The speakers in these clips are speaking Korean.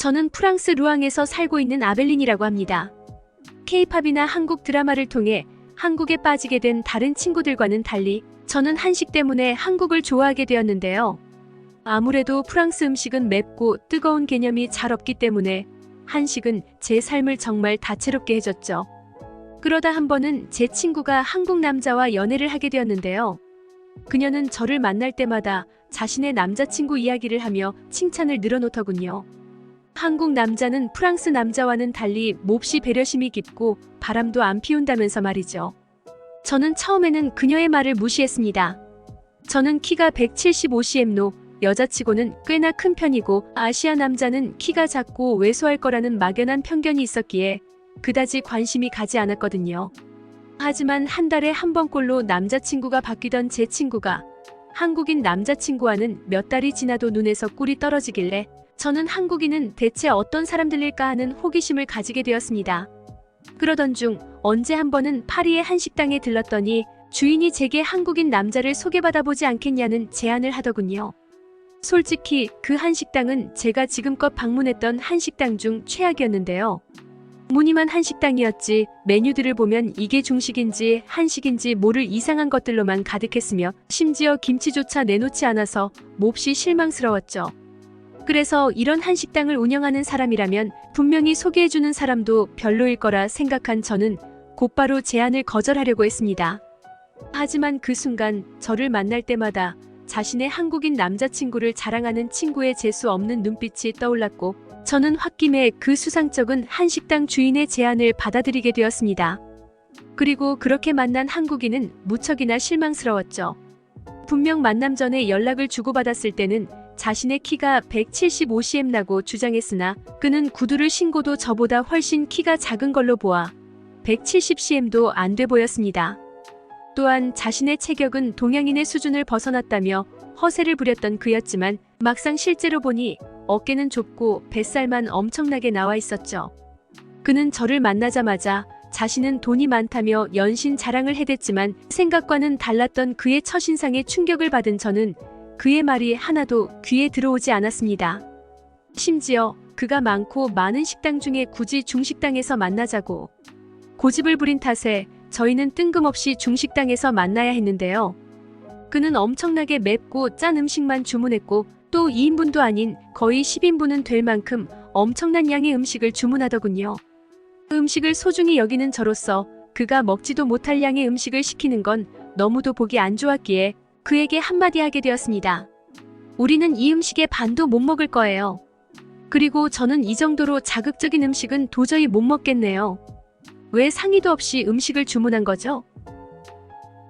저는 프랑스 루앙에서 살고 있는 아벨린이라고 합니다. K-팝이나 한국 드라마를 통해 한국에 빠지게 된 다른 친구들과는 달리 저는 한식 때문에 한국을 좋아하게 되었는데요. 아무래도 프랑스 음식은 맵고 뜨거운 개념이 잘 없기 때문에 한식은 제 삶을 정말 다채롭게 해줬죠. 그러다 한 번은 제 친구가 한국 남자와 연애를 하게 되었는데요. 그녀는 저를 만날 때마다 자신의 남자친구 이야기를 하며 칭찬을 늘어놓더군요. 한국 남자는 프랑스 남자와는 달리 몹시 배려심이 깊고 바람도 안 피운다면서 말이죠. 저는 처음에는 그녀의 말을 무시했습니다. 저는 키가 175cm로 여자치고는 꽤나 큰 편이고 아시아 남자는 키가 작고 왜소할 거라는 막연한 편견이 있었기에 그다지 관심이 가지 않았거든요. 하지만 한 달에 한 번꼴로 남자친구가 바뀌던 제 친구가 한국인 남자친구와는 몇 달이 지나도 눈에서 꿀이 떨어지길래 저는 한국인은 대체 어떤 사람들일까 하는 호기심을 가지게 되었습니다. 그러던 중 언제 한 번은 파리의 한 식당에 들렀더니 주인이 제게 한국인 남자를 소개받아보지 않겠냐는 제안을 하더군요. 솔직히 그 한식당은 제가 지금껏 방문했던 한식당 중 최악이었는데요. 무늬만 한식당이었지 메뉴들을 보면 이게 중식인지 한식인지 모를 이상한 것들로만 가득했으며 심지어 김치조차 내놓지 않아서 몹시 실망스러웠죠. 그래서 이런 한식당을 운영하는 사람이라면 분명히 소개해주는 사람도 별로일 거라 생각한 저는 곧바로 제안을 거절하려고 했습니다. 하지만 그 순간 저를 만날 때마다 자신의 한국인 남자친구를 자랑하는 친구의 재수 없는 눈빛이 떠올랐고 저는 홧김에 그 수상쩍은 한식당 주인의 제안을 받아들이게 되었습니다. 그리고 그렇게 만난 한국인은 무척이나 실망스러웠죠. 분명 만남 전에 연락을 주고받았을 때는 자신의 키가 175cm라고 주장했으나 그는 구두를 신고도 저보다 훨씬 키가 작은 걸로 보아 170cm도 안 돼 보였습니다. 또한 자신의 체격은 동양인의 수준을 벗어났다며 허세를 부렸던 그였지만 막상 실제로 보니 어깨는 좁고 뱃살만 엄청나게 나와 있었죠. 그는 저를 만나자마자 자신은 돈이 많다며 연신 자랑을 해댔지만 생각과는 달랐던 그의 첫인상에 충격을 받은 저는 그의 말이 하나도 귀에 들어오지 않았습니다. 심지어 그가 많고 많은 식당 중에 굳이 중식당에서 만나자고 고집을 부린 탓에 저희는 뜬금없이 중식당에서 만나야 했는데요. 그는 엄청나게 맵고 짠 음식만 주문했고 또 2인분도 아닌 거의 10인분은 될 만큼 엄청난 양의 음식을 주문하더군요. 음식을 소중히 여기는 저로서 그가 먹지도 못할 양의 음식을 시키는 건 너무도 보기 안 좋았기에 그에게 한마디 하게 되었습니다. 우리는 이 음식의 반도 못 먹을 거예요. 그리고 저는 이 정도로 자극적인 음식은 도저히 못 먹겠네요. 왜 상의도 없이 음식을 주문한 거죠?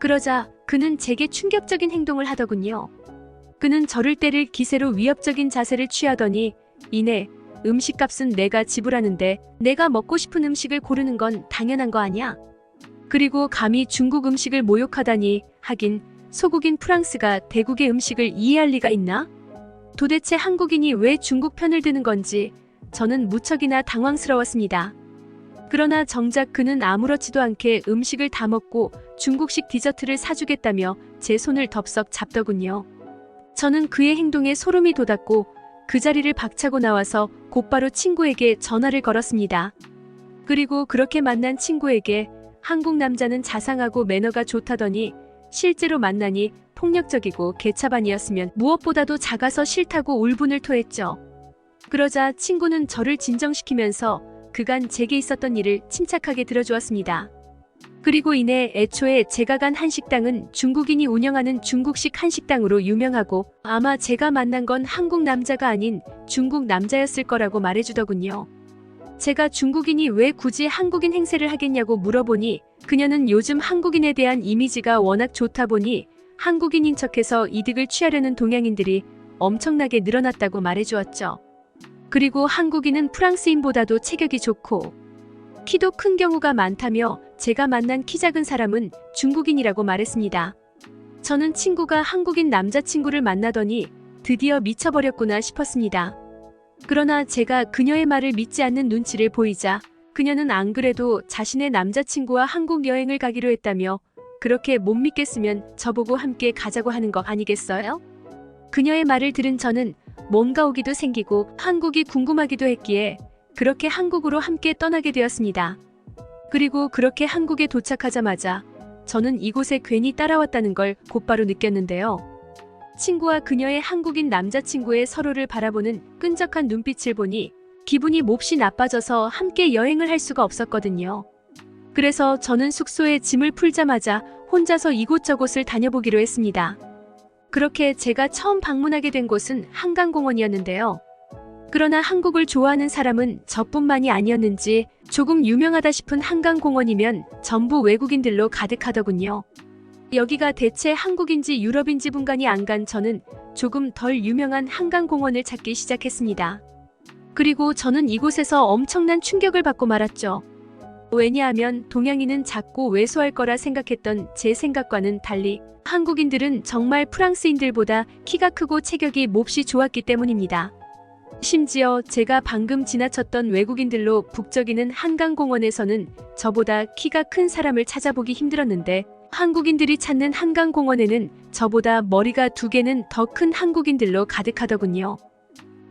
그러자 그는 제게 충격적인 행동을 하더군요. 그는 저를 때릴 기세로 위협적인 자세를 취하더니 이내 음식값은 내가 지불하는데 내가 먹고 싶은 음식을 고르는 건 당연한 거 아니야? 그리고 감히 중국 음식을 모욕하다니 하긴 소국인 프랑스가 대국의 음식을 이해할 리가 있나? 도대체 한국인이 왜 중국 편을 드는 건지 저는 무척이나 당황스러웠습니다. 그러나 정작 그는 아무렇지도 않게 음식을 다 먹고 중국식 디저트를 사주겠다며 제 손을 덥석 잡더군요. 저는 그의 행동에 소름이 돋았고 그 자리를 박차고 나와서 곧바로 친구에게 전화를 걸었습니다. 그리고 그렇게 만난 친구에게 한국 남자는 자상하고 매너가 좋다더니 실제로 만나니 폭력적이고 개차반이었으면 무엇보다도 작아서 싫다고 울분을 토했죠. 그러자 친구는 저를 진정시키면서 그간 제게 있었던 일을 침착하게 들어주었습니다. 그리고 이내 애초에 제가 간 한식당은 중국인이 운영하는 중국식 한식당으로 유명하고 아마 제가 만난 건 한국 남자가 아닌 중국 남자였을 거라고 말해주더군요. 제가 중국인이 왜 굳이 한국인 행세를 하겠냐고 물어보니 그녀는 요즘 한국인에 대한 이미지가 워낙 좋다 보니 한국인인 척해서 이득을 취하려는 동양인들이 엄청나게 늘어났다고 말해주었죠. 그리고 한국인은 프랑스인보다도 체격이 좋고 키도 큰 경우가 많다며 제가 만난 키 작은 사람은 중국인이라고 말했습니다. 저는 친구가 한국인 남자친구를 만나더니 드디어 미쳐버렸구나 싶었습니다. 그러나 제가 그녀의 말을 믿지 않는 눈치를 보이자 그녀는 안 그래도 자신의 남자친구와 한국 여행을 가기로 했다며 그렇게 못 믿겠으면 저보고 함께 가자고 하는 거 아니겠어요? 그녀의 말을 들은 저는 뭔가 오기도 생기고 한국이 궁금하기도 했기에 그렇게 한국으로 함께 떠나게 되었습니다. 그리고 그렇게 한국에 도착하자마자 저는 이곳에 괜히 따라왔다는 걸 곧바로 느꼈는데요. 친구와 그녀의 한국인 남자친구의 서로를 바라보는 끈적한 눈빛을 보니 기분이 몹시 나빠져서 함께 여행을 할 수가 없었거든요. 그래서 저는 숙소에 짐을 풀자마자 혼자서 이곳저곳을 다녀보기로 했습니다. 그렇게 제가 처음 방문하게 된 곳은 한강공원이었는데요. 그러나 한국을 좋아하는 사람은 저뿐만이 아니었는지 조금 유명하다 싶은 한강공원이면 전부 외국인들로 가득하더군요. 여기가 대체 한국인지 유럽인지 분간이 안 간 저는 조금 덜 유명한 한강공원을 찾기 시작했습니다. 그리고 저는 이곳에서 엄청난 충격을 받고 말았죠. 왜냐하면 동양인은 작고 왜소할 거라 생각했던 제 생각과는 달리 한국인들은 정말 프랑스인들보다 키가 크고 체격이 몹시 좋았기 때문입니다. 심지어 제가 방금 지나쳤던 외국인들로 북적이는 한강공원에서는 저보다 키가 큰 사람을 찾아보기 힘들었는데 한국인들이 찾는 한강공원에는 저보다 머리가 2개는 더 큰 한국인들로 가득하더군요.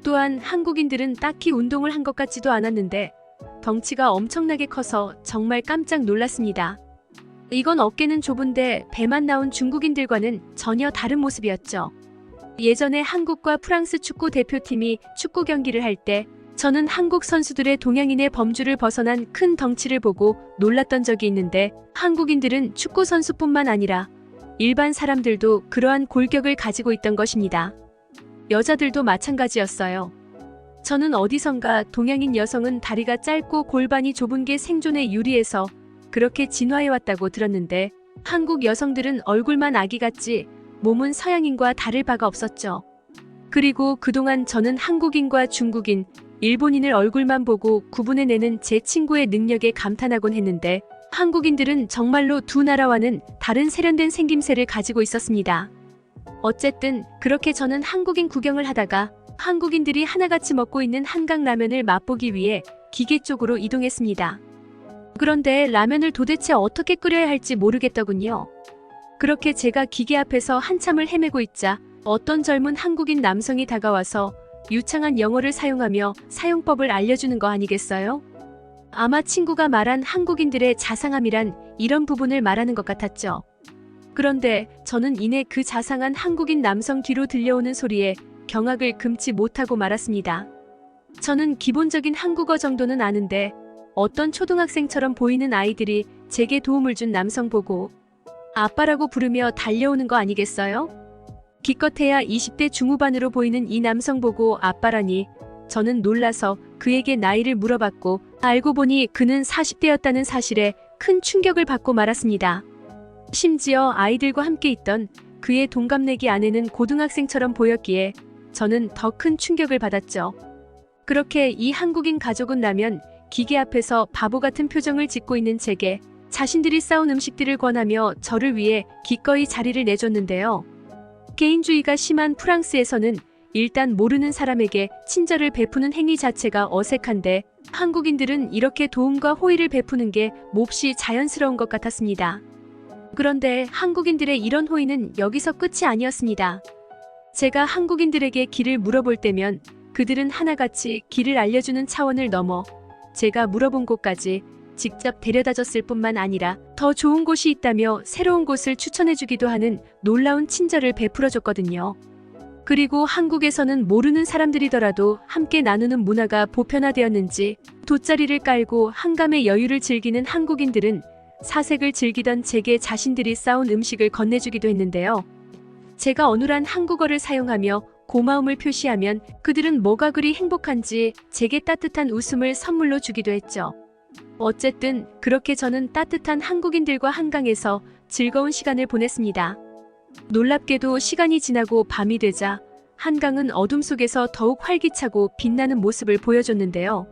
또한 한국인들은 딱히 운동을 한 것 같지도 않았는데 덩치가 엄청나게 커서 정말 깜짝 놀랐습니다. 이건 어깨는 좁은데 배만 나온 중국인들과는 전혀 다른 모습이었죠. 예전에 한국과 프랑스 축구 대표팀이 축구 경기를 할 때 저는 한국 선수들의 동양인의 범주를 벗어난 큰 덩치를 보고 놀랐던 적이 있는데 한국인들은 축구 선수뿐만 아니라 일반 사람들도 그러한 골격을 가지고 있던 것입니다. 여자들도 마찬가지였어요. 저는 어디선가 동양인 여성은 다리가 짧고 골반이 좁은 게 생존에 유리해서 그렇게 진화해왔다고 들었는데 한국 여성들은 얼굴만 아기 같지 몸은 서양인과 다를 바가 없었죠. 그리고 그동안 저는 한국인과 중국인, 일본인을 얼굴만 보고 구분해내는 제 친구의 능력에 감탄하곤 했는데 한국인들은 정말로 두 나라와는 다른 세련된 생김새를 가지고 있었습니다. 어쨌든 그렇게 저는 한국인 구경을 하다가 한국인들이 하나같이 먹고 있는 한강라면을 맛보기 위해 기계 쪽으로 이동했습니다. 그런데 라면을 도대체 어떻게 끓여야 할지 모르겠더군요. 그렇게 제가 기계 앞에서 한참을 헤매고 있자 어떤 젊은 한국인 남성이 다가와서 유창한 영어를 사용하며 사용법을 알려주는 거 아니겠어요? 아마 친구가 말한 한국인들의 자상함이란 이런 부분을 말하는 것 같았죠. 그런데 저는 이내 그 자상한 한국인 남성 뒤로 들려오는 소리에 경악을 금치 못하고 말았습니다. 저는 기본적인 한국어 정도는 아는데 어떤 초등학생처럼 보이는 아이들이 제게 도움을 준 남성 보고 아빠라고 부르며 달려오는 거 아니겠어요? 기껏해야 20대 중후반으로 보이는 이 남성 보고 아빠라니 저는 놀라서 그에게 나이를 물어봤고 알고 보니 그는 40대였다는 사실에 큰 충격을 받고 말았습니다. 심지어 아이들과 함께 있던 그의 동갑내기 아내는 고등학생처럼 보였기에 저는 더 큰 충격을 받았죠. 그렇게 이 한국인 가족은 라면 기계 앞에서 바보 같은 표정을 짓고 있는 제게 자신들이 싸운 음식들을 권하며 저를 위해 기꺼이 자리를 내줬는데요. 개인주의가 심한 프랑스에서는 일단 모르는 사람에게 친절을 베푸는 행위 자체가 어색한데 한국인들은 이렇게 도움과 호의를 베푸는 게 몹시 자연스러운 것 같았습니다. 그런데 한국인들의 이런 호의는 여기서 끝이 아니었습니다. 제가 한국인들에게 길을 물어볼 때면 그들은 하나같이 길을 알려주는 차원을 넘어 제가 물어본 곳까지 직접 데려다줬을 뿐만 아니라 더 좋은 곳이 있다며 새로운 곳을 추천해주기도 하는 놀라운 친절을 베풀어줬거든요. 그리고 한국에서는 모르는 사람들이더라도 함께 나누는 문화가 보편화되었는지 돗자리를 깔고 한감의 여유를 즐기는 한국인들은 사색을 즐기던 제게 자신들이 싸온 음식을 건네주기도 했는데요. 제가 어눌한 한국어를 사용하며 고마움을 표시하면 그들은 뭐가 그리 행복한지 제게 따뜻한 웃음을 선물로 주기도 했죠. 어쨌든 그렇게 저는 따뜻한 한국인들과 한강에서 즐거운 시간을 보냈습니다. 놀랍게도 시간이 지나고 밤이 되자 한강은 어둠 속에서 더욱 활기차고 빛나는 모습을 보여줬는데요.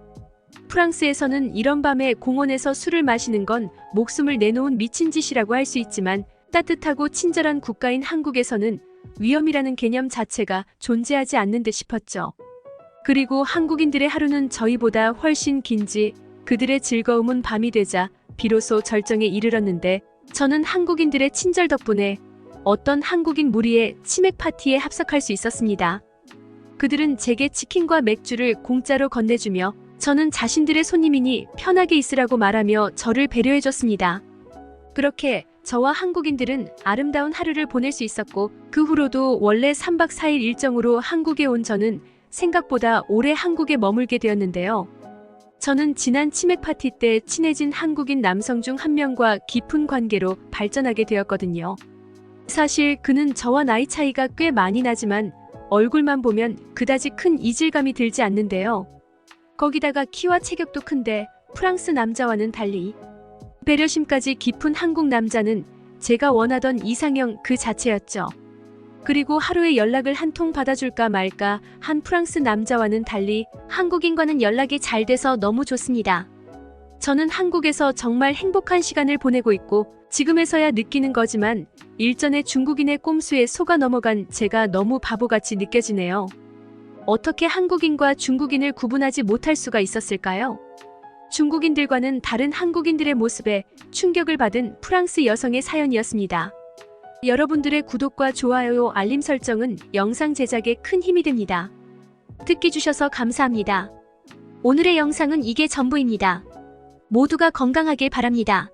프랑스에서는 이런 밤에 공원에서 술을 마시는 건 목숨을 내놓은 미친 짓이라고 할 수 있지만 따뜻하고 친절한 국가인 한국에서는 위험이라는 개념 자체가 존재하지 않는 듯 싶었죠. 그리고 한국인들의 하루는 저희보다 훨씬 긴지 그들의 즐거움은 밤이 되자 비로소 절정에 이르렀는데 저는 한국인들의 친절 덕분에 어떤 한국인 무리의 치맥 파티에 합석할 수 있었습니다. 그들은 제게 치킨과 맥주를 공짜로 건네주며 저는 자신들의 손님이니 편하게 있으라고 말하며 저를 배려해줬습니다. 그렇게 저와 한국인들은 아름다운 하루를 보낼 수 있었고 그 후로도 원래 3박 4일 일정으로 한국에 온 저는 생각보다 오래 한국에 머물게 되었는데요. 저는 지난 치맥 파티 때 친해진 한국인 남성 중 한 명과 깊은 관계로 발전하게 되었거든요. 사실 그는 저와 나이 차이가 꽤 많이 나지만 얼굴만 보면 그다지 큰 이질감이 들지 않는데요. 거기다가 키와 체격도 큰데 프랑스 남자와는 달리 배려심까지 깊은 한국 남자는 제가 원하던 이상형 그 자체였죠. 그리고 하루에 연락을 한 통 받아줄까 말까 한 프랑스 남자와는 달리 한국인과는 연락이 잘 돼서 너무 좋습니다. 저는 한국에서 정말 행복한 시간을 보내고 있고 지금에서야 느끼는 거지만 일전에 중국인의 꼼수에 속아 넘어간 제가 너무 바보같이 느껴지네요. 어떻게 한국인과 중국인을 구분하지 못할 수가 있었을까요? 중국인들과는 다른 한국인들의 모습에 충격을 받은 프랑스 여성의 사연이었습니다. 여러분들의 구독과 좋아요, 알림 설정은 영상 제작에 큰 힘이 됩니다. 듣기 주셔서 감사합니다. 오늘의 영상은 이게 전부입니다. 모두가 건강하길 바랍니다.